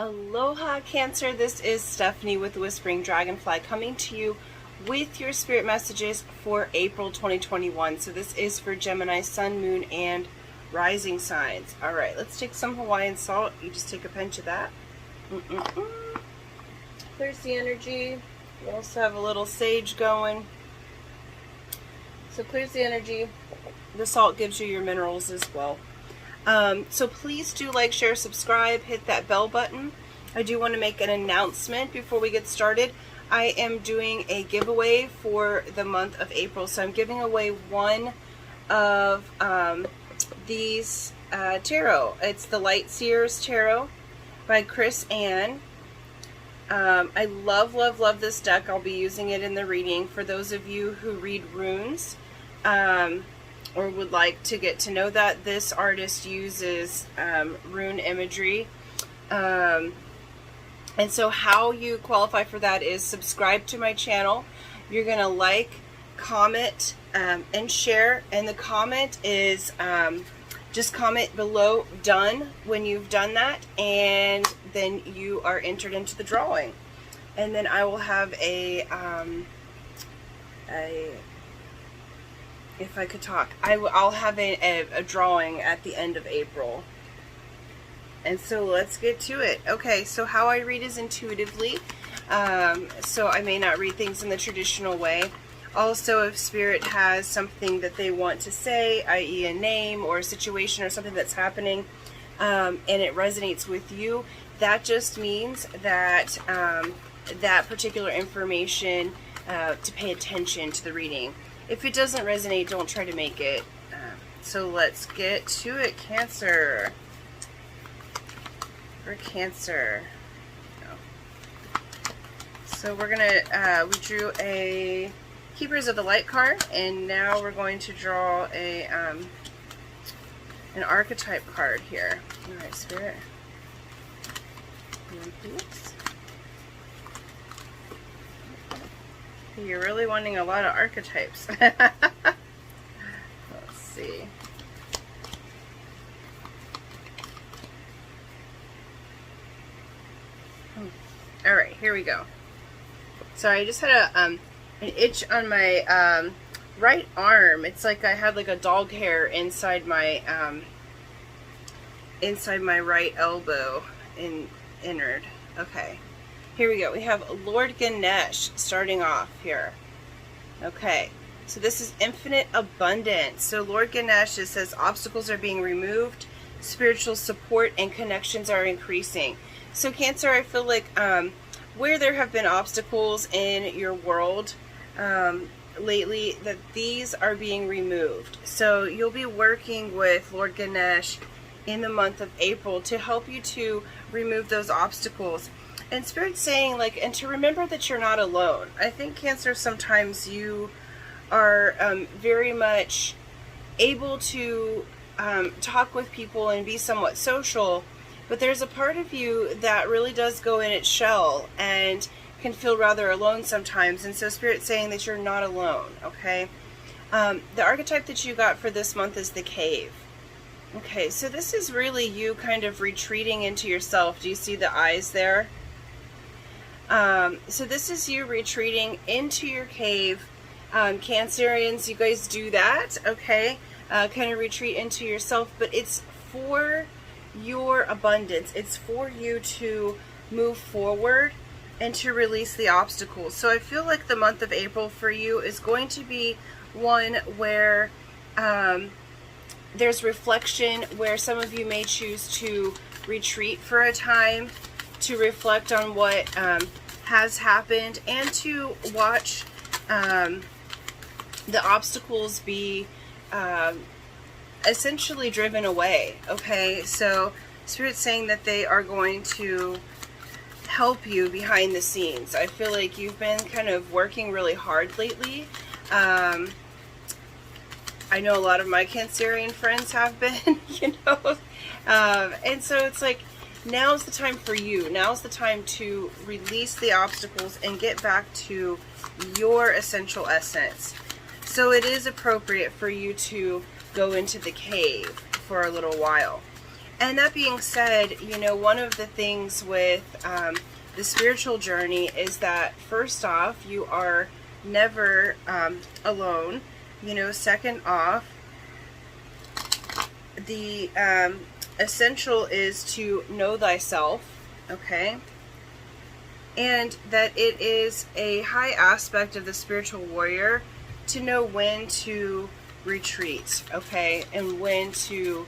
Aloha Cancer, this is Stephanie with the Whispering Dragonfly coming to you with your spirit messages for April 2021. So this is for Gemini, Sun, Moon, and Rising signs. Alright, let's take some Hawaiian salt. You just take a pinch of that. Clears the energy. We also have a little sage going. So clears the energy. The salt gives you your minerals as well. So please do like, share, subscribe, hit that bell button. I do want to make an announcement before we get started. I am doing a giveaway for the month of April. So I'm giving away one of these tarot. It's the Light Seers Tarot by Chris Ann. I love, love, love this deck. I'll be using it in the reading. For those of you who read runes, or would like to get to know that, this artist uses rune imagery. And so how you qualify for that is subscribe to my channel. You're going to like, comment, and share. And the comment is just comment below done when you've done that, and then you are entered into the drawing. And then I will have if I could talk, I'll have a drawing at the end of April. And so let's get to it. Okay, so how I read is intuitively. So I may not read things in the traditional way. Also, if Spirit has something that they want to say, i.e. a name or a situation or something that's happening, and it resonates with you, that just means that that particular information, to pay attention to the reading. If it doesn't resonate, don't try to make it. So let's get to it, Cancer. For Cancer. So we're gonna, we drew a Keepers of the Light card, and now we're going to draw a an archetype card here. All right, Spirit. Please. You're really wanting a lot of archetypes. Let's see. All right, here we go. Sorry, I just had an itch on my right arm. It's like I had like a dog hair inside my right elbow innard. Okay. Here we go. We have Lord Ganesh starting off here. Okay. So this is infinite abundance. So Lord Ganesh, it says obstacles are being removed, spiritual support and connections are increasing. So Cancer, I feel like where there have been obstacles in your world lately, that these are being removed. So you'll be working with Lord Ganesh in the month of April to help you to remove those obstacles. And Spirit's saying, like, and to remember that you're not alone. I think, Cancer, sometimes you are very much able to talk with people and be somewhat social, but there's a part of you that really does go in its shell and can feel rather alone sometimes. And so Spirit's saying that you're not alone, okay? The archetype that you got for this month is the Cave. Okay, so this is really you kind of retreating into yourself. Do you see the eyes there? So this is you retreating into your cave. Cancerians, you guys do that, okay? Kind of retreat into yourself, but it's for your abundance. It's for you to move forward and to release the obstacles. So I feel like the month of April for you is going to be one where there's reflection, where some of you may choose to retreat for a time, to reflect on what has happened, and to watch the obstacles be essentially driven away. Okay, so Spirit's saying that they are going to help you behind the scenes. I feel like you've been kind of working really hard lately. I know a lot of my Cancerian friends have been, you know, and so it's like, now's the time for you. Now's the time to release the obstacles and get back to your essential essence. So it is appropriate for you to go into the cave for a little while. And that being said, you know, one of the things with the spiritual journey is that, first off, you are never alone. You know, second off, the essential is to know thyself, okay? And that it is a high aspect of the spiritual warrior to know when to retreat, okay? And when to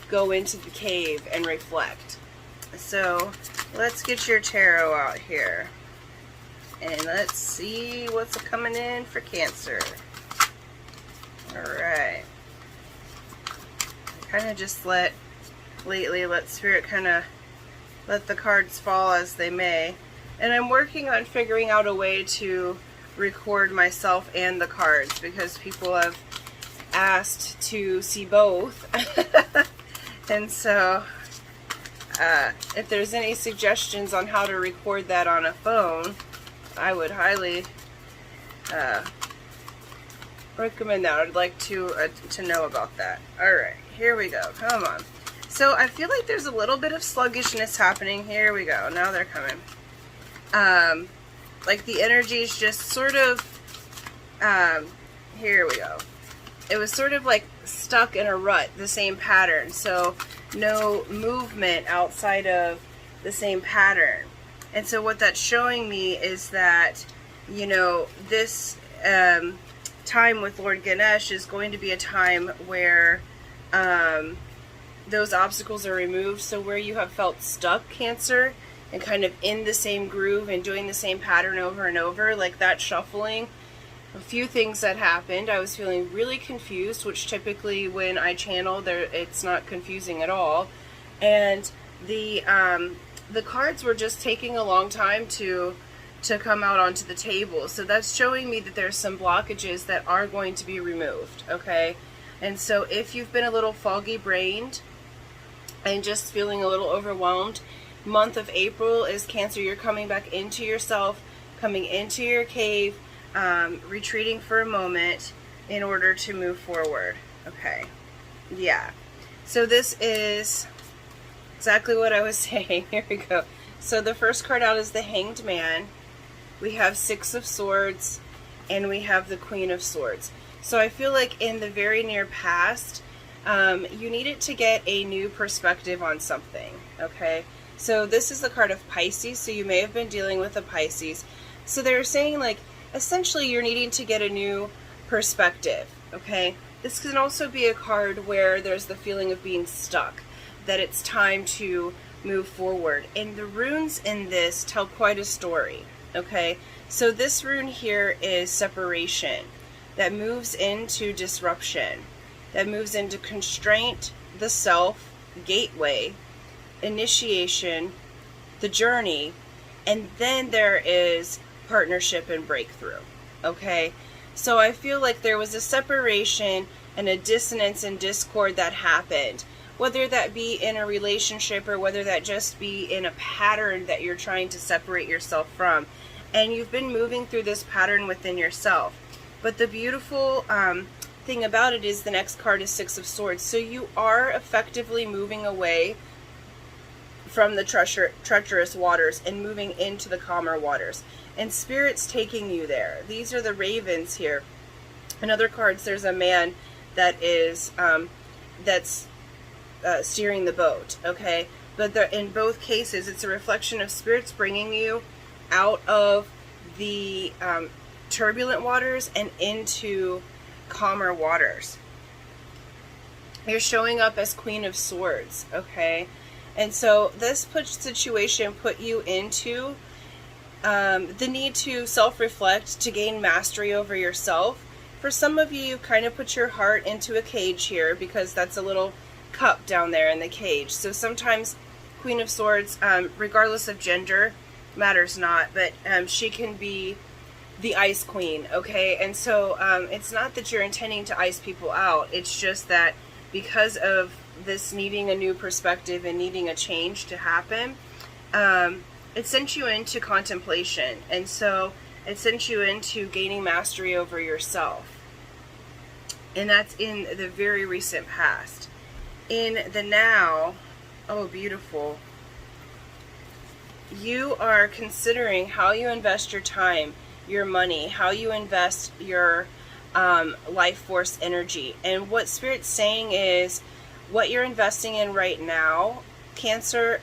go into the cave and reflect. So let's get your tarot out here. And let's see what's coming in for Cancer. Alright. Kind of just let Spirit kind of let the cards fall as they may. And I'm working on figuring out a way to record myself and the cards, because people have asked to see both. And so if there's any suggestions on how to record that on a phone, I would highly recommend that. I'd like to know about that. Alright, here we go. Come on. So I feel like there's a little bit of sluggishness happening. Here we go. Now they're coming. Like the energy is just sort of, here we go. It was sort of like stuck in a rut, the same pattern. So no movement outside of the same pattern. And so what that's showing me is that, you know, this time with Lord Ganesh is going to be a time where those obstacles are removed. So where you have felt stuck, Cancer, and kind of in the same groove and doing the same pattern over and over, like that shuffling, a few things that happened. I was feeling really confused, which typically when I channel, it's not confusing at all. And the cards were just taking a long time to come out onto the table. So that's showing me that there's some blockages that are going to be removed, okay? And so if you've been a little foggy brained and just feeling a little overwhelmed, month of April is Cancer. You're coming back into yourself, coming into your cave, retreating for a moment in order to move forward. Okay. Yeah. So this is exactly what I was saying. Here we go. So the first card out is the Hanged Man. We have Six of Swords, and we have the Queen of Swords. So I feel like in the very near past, you needed to get a new perspective on something, okay? So this is the card of Pisces, so you may have been dealing with a Pisces. So they're saying, like, essentially you're needing to get a new perspective, okay? This can also be a card where there's the feeling of being stuck, that it's time to move forward. And the runes in this tell quite a story, okay? So this rune here is separation, that moves into disruption, that moves into constraint, the self, gateway, initiation, the journey, and then there is partnership and breakthrough, okay? So I feel like there was a separation and a dissonance and discord that happened, whether that be in a relationship or whether that just be in a pattern that you're trying to separate yourself from. And you've been moving through this pattern within yourself. But the beautiful thing about it is the next card is Six of Swords. So you are effectively moving away from the treacherous waters and moving into the calmer waters. And Spirit's taking you there. These are the ravens here. In other cards, there's a man that is that's steering the boat, okay? But in both cases, it's a reflection of Spirit's bringing you out of the turbulent waters and into calmer waters. You're showing up as Queen of Swords, okay? And so this situation put you into the need to self-reflect, to gain mastery over yourself. For some of you, you kind of put your heart into a cage here, because that's a little cup down there in the cage. So sometimes Queen of Swords, regardless of gender, matters not, but she can be the ice queen, okay? And so it's not that you're intending to ice people out. It's just that because of this needing a new perspective and needing a change to happen, it sent you into contemplation. And so it sent you into gaining mastery over yourself. And that's in the very recent past. In the now, Oh, beautiful. You are considering how you invest your time, your money, how you invest your life force energy. And what Spirit's saying is what you're investing in right now, Cancer,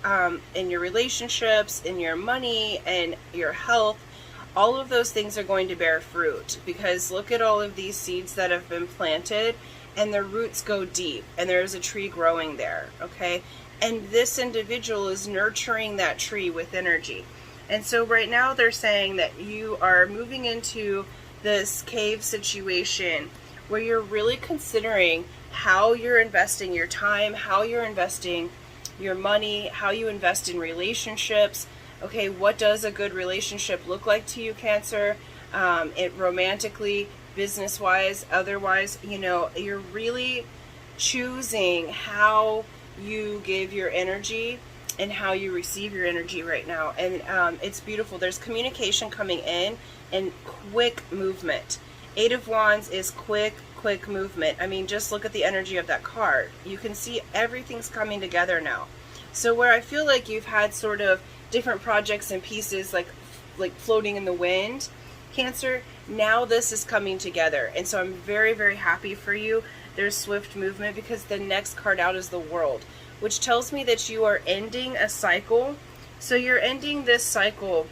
in your relationships, in your money, and your health, all of those things are going to bear fruit, because look at all of these seeds that have been planted, and their roots go deep, and there's a tree growing there, okay? And this individual is nurturing that tree with energy. And so right now they're saying that you are moving into this cave situation where you're really considering how you're investing your time, how you're investing your money, how you invest in relationships. Okay, what does a good relationship look like to you, Cancer? It romantically, business-wise, otherwise, you know, you're really choosing how you give your energy and how you receive your energy right now. And it's beautiful. There's communication coming in and quick movement. Eight of Wands is quick movement. I mean, just look at the energy of that card. You can see everything's coming together now. So where I feel like you've had sort of different projects and pieces like floating in the wind, Cancer, now this is coming together. And so I'm very, very happy for you. There's swift movement, because the next card out is the World, which tells me that you are ending a cycle. So you're ending this cycle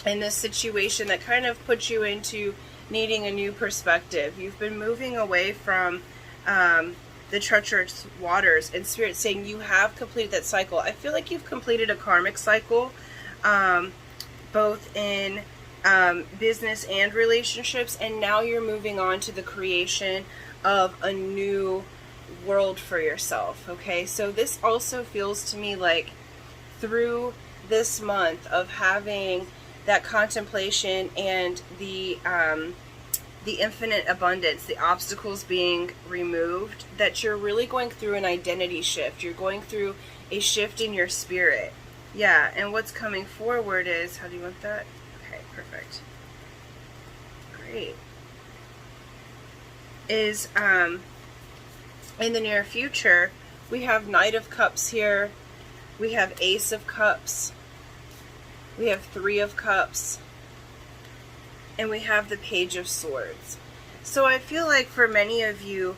in this situation that kind of puts you into needing a new perspective. You've been moving away from the treacherous waters, and Spirit saying you have completed that cycle. I feel like you've completed a karmic cycle, both in business and relationships, and now you're moving on to the creation of a new world for yourself. Okay, so this also feels to me like through this month of having that contemplation and the infinite abundance, the obstacles being removed, that you're really going through an identity shift. You're going through a shift in your spirit. Yeah, and what's coming forward is, how do you want that? Okay, perfect. Great. Is in the near future, we have Knight of Cups here, we have Ace of Cups, we have Three of Cups, and we have the Page of Swords. So I feel like for many of you,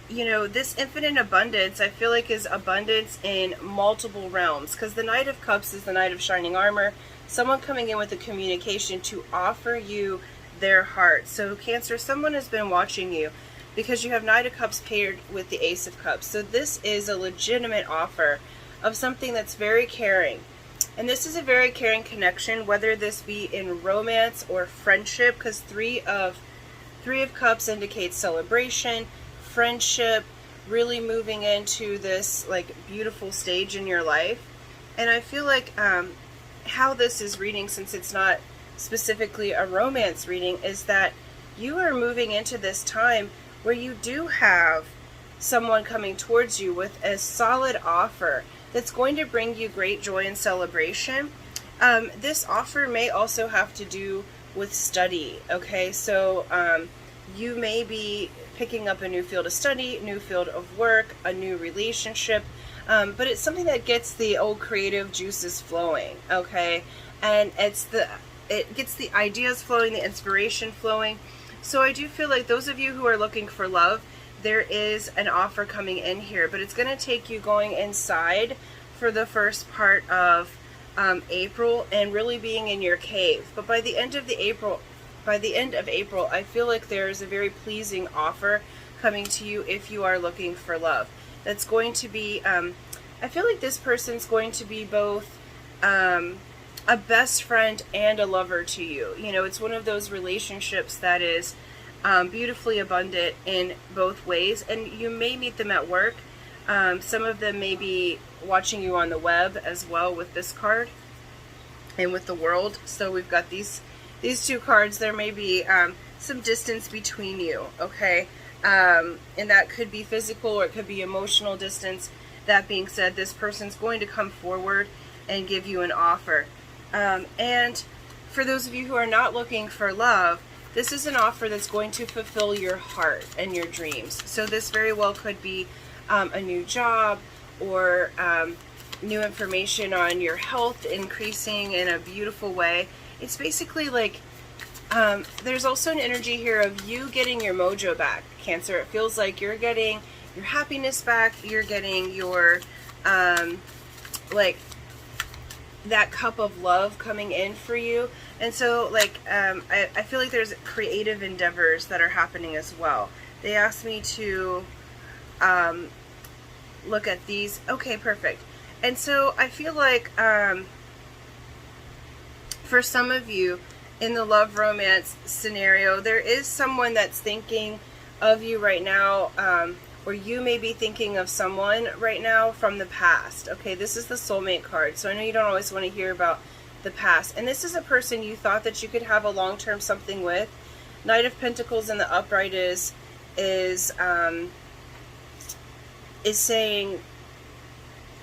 you know, this infinite abundance, I feel like is abundance in multiple realms, because the Knight of Cups is the Knight of Shining Armor, someone coming in with a communication to offer you their heart. So Cancer, someone has been watching you, because you have Knight of Cups paired with the Ace of Cups. So this is a legitimate offer of something that's very caring. And this is a very caring connection, whether this be in romance or friendship, because Three of Cups indicates celebration, friendship, really moving into this like beautiful stage in your life. And I feel like how this is reading, since it's not specifically a romance reading, is that you are moving into this time where you do have someone coming towards you with a solid offer that's going to bring you great joy and celebration. This offer may also have to do with study, okay? So you may be picking up a new field of study, new field of work, a new relationship, but it's something that gets the old creative juices flowing, okay? And it gets the ideas flowing, the inspiration flowing. So I do feel like those of you who are looking for love, there is an offer coming in here, but it's going to take you going inside for the first part of April and really being in your cave. But by the end of April, I feel like there's a very pleasing offer coming to you if you are looking for love. That's going to be, I feel like this person's going to be both a best friend and a lover to you. You know, it's one of those relationships that is beautifully abundant in both ways, and you may meet them at work. Some of them may be watching you on the web as well with this card and with the World. So we've got these two cards. There may be some distance between you, okay? And that could be physical or it could be emotional distance. That being said, this person's going to come forward and give you an offer. And for those of you who are not looking for love, this is an offer that's going to fulfill your heart and your dreams. So this very well could be a new job, or new information on your health increasing in a beautiful way. It's basically like there's also an energy here of you getting your mojo back, Cancer. It feels like you're getting your happiness back. You're getting your like that cup of love coming in for you. And so like I feel like there's creative endeavors that are happening as well. They asked me to look at these. Okay, perfect. And so I feel like for some of you in the love romance scenario, there is someone that's thinking of you right now, or you may be thinking of someone right now from the past. Okay, this is the soulmate card, so I know you don't always want to hear about the past. And this is a person you thought that you could have a long-term something with. Knight of Pentacles in the upright is saying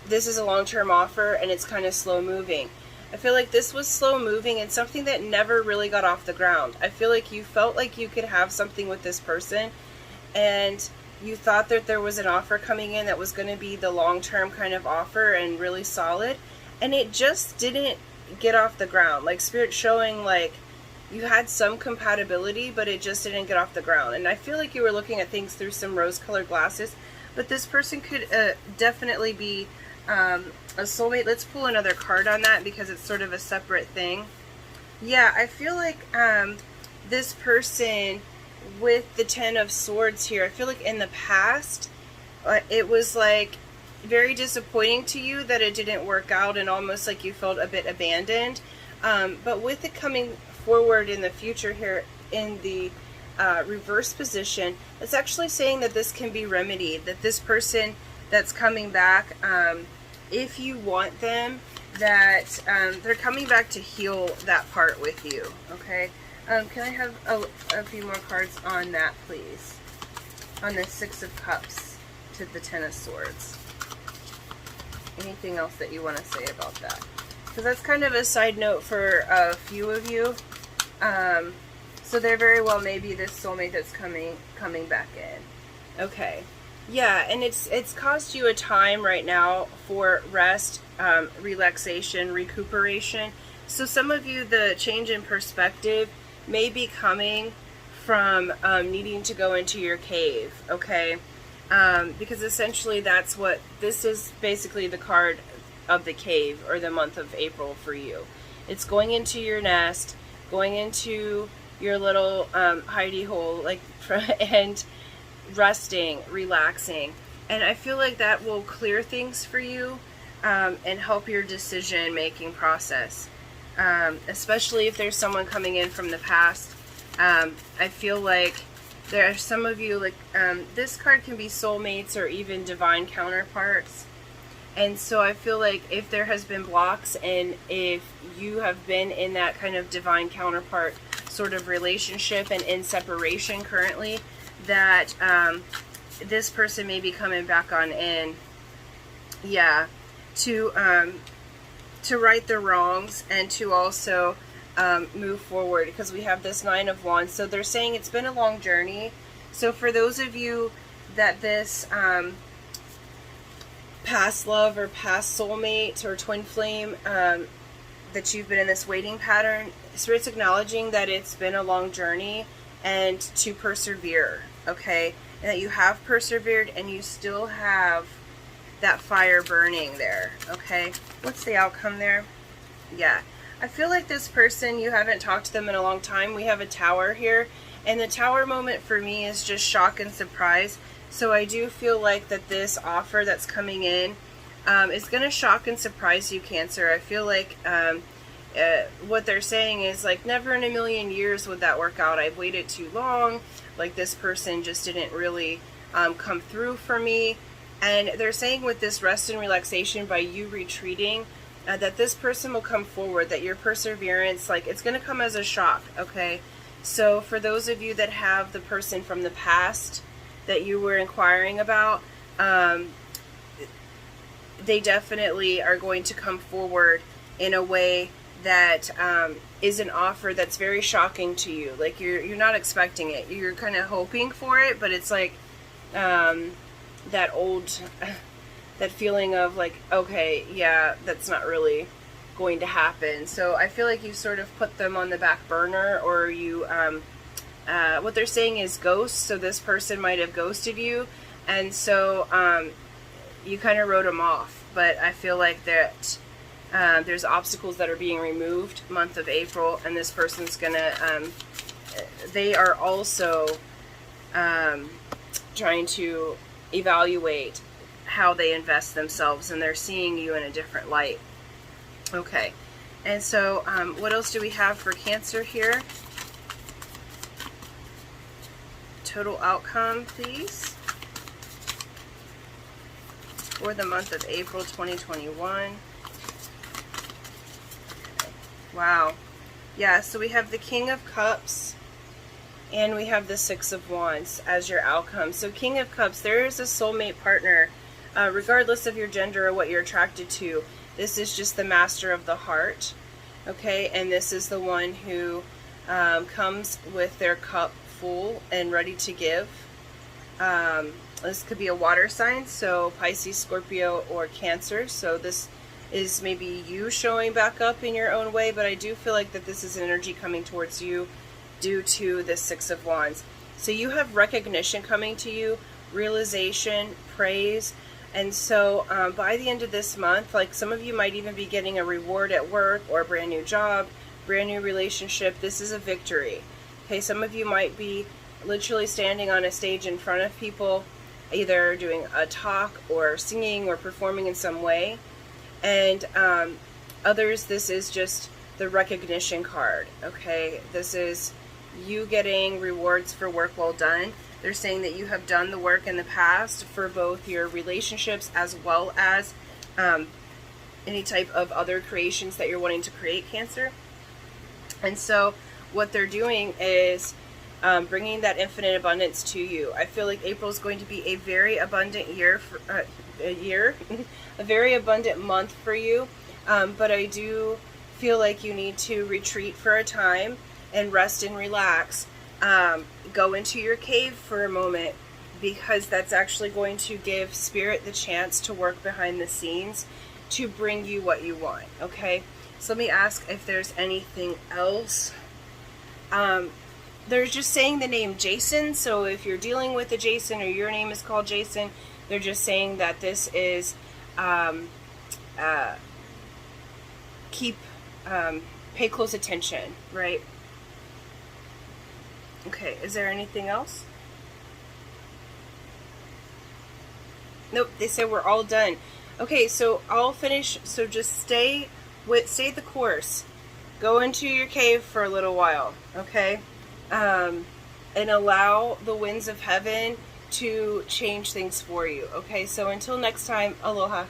this is a long-term offer and it's kind of slow moving. I feel like this was slow moving and something that never really got off the ground. I feel like you felt like you could have something with this person and you thought that there was an offer coming in that was going to be the long-term kind of offer and really solid, and it just didn't get off the ground. Like Spirit showing like you had some compatibility, but it just didn't get off the ground. And I feel like you were looking at things through some rose-colored glasses, but this person could definitely be a soulmate. Let's pull another card on that because it's sort of a separate thing. Yeah, I feel like this person with the Ten of Swords here, I feel like in the past it was like very disappointing to you that it didn't work out and almost like you felt a bit abandoned. But with it coming forward in the future here in the reverse position, it's actually saying that this can be remedied, that this person that's coming back, if you want them, that they're coming back to heal that part with you. Okay, can I have a few more cards on that, please? On the Six of Cups to the Ten of Swords. Anything else that you want to say about that? Because that's kind of a side note for a few of you. So there very well may be this soulmate that's coming back in. Okay. Yeah, and it's caused you a time right now for rest, relaxation, recuperation. So some of you, the change in perspective may be coming from needing to go into your cave, okay? Because essentially that's what, this is basically the card of the cave or the month of April for you. It's going into your nest, going into your little hidey hole, like, and resting, relaxing. And I feel like that will clear things for you and help your decision making process, especially if there's someone coming in from the past. I feel like there are some of you, like this card can be soulmates or even divine counterparts. And so I feel like if there has been blocks and if you have been in that kind of divine counterpart sort of relationship and in separation currently, that this person may be coming back on in, yeah, to right the wrongs and to also move forward, because we have this Nine of Wands. So they're saying it's been a long journey. So for those of you that this past love or past soulmate or twin flame, that you've been in this waiting pattern, Spirit's acknowledging that it's been a long journey and to persevere, okay? And that you have persevered and you still have that fire burning there, okay? What's the outcome there? Yeah. I feel like this person, you haven't talked to them in a long time. We have a Tower here, and the Tower moment for me is just shock and surprise. So I do feel like that this offer that's coming in is going to shock and surprise you, Cancer. I feel like what they're saying is like, never in a million years would that work out. I've waited too long. Like, this person just didn't really come through for me. And they're saying with this rest and relaxation, by you retreating, that this person will come forward, that your perseverance, like, it's going to come as a shock, okay? So for those of you that have the person from the past that you were inquiring about, they definitely are going to come forward in a way that is an offer that's very shocking to you. Like, you're not expecting it. You're kind of hoping for it, but it's like that old that feeling of like, okay, yeah, that's not really going to happen. So I feel like you sort of put them on the back burner, or you, what they're saying is ghosts. So this person might have ghosted you, and so you kind of wrote them off. But I feel like that there's obstacles that are being removed month of April, and this person's gonna, they are also trying to evaluate how they invest themselves, and they're seeing you in a different light. Okay, and so what else do we have for Cancer here? Total outcome, please, for the month of April 2021. Wow. Yeah, so we have the King of Cups and we have the Six of Wands as your outcome. So King of Cups, there is a soulmate partner, regardless of your gender or what you're attracted to. This is just the master of the heart, okay? And this is the one who comes with their cup full and ready to give. This could be a water sign, so Pisces, Scorpio, or Cancer. So this is maybe you showing back up in your own way, but I do feel like that this is energy coming towards you due to the Six of Wands. So you have recognition coming to you, realization, praise, and so by the end of this month, like some of you might even be getting a reward at work or a brand new job, brand new relationship. This is a victory. Okay, some of you might be literally standing on a stage in front of people, either doing a talk or singing or performing in some way. And others, this is just the recognition card, okay? This is you getting rewards for work well done. They're saying that you have done the work in the past for both your relationships as well as any type of other creations that you're wanting to create, Cancer. And so what they're doing is bringing that infinite abundance to you. I feel like April is going to be a very abundant year, a very abundant month for you. But I do feel like you need to retreat for a time and rest and relax. Go into your cave for a moment, because that's actually going to give Spirit the chance to work behind the scenes to bring you what you want, okay? So let me ask if there's anything else. They're just saying the name Jason, so if you're dealing with a Jason or your name is called Jason, they're just saying that this is pay close attention, right? Okay, is there anything else? Nope, they said we're all done. Okay, so I'll finish. So just stay the course. Go into your cave for a little while, okay? And allow the winds of heaven to change things for you, okay? So until next time, aloha.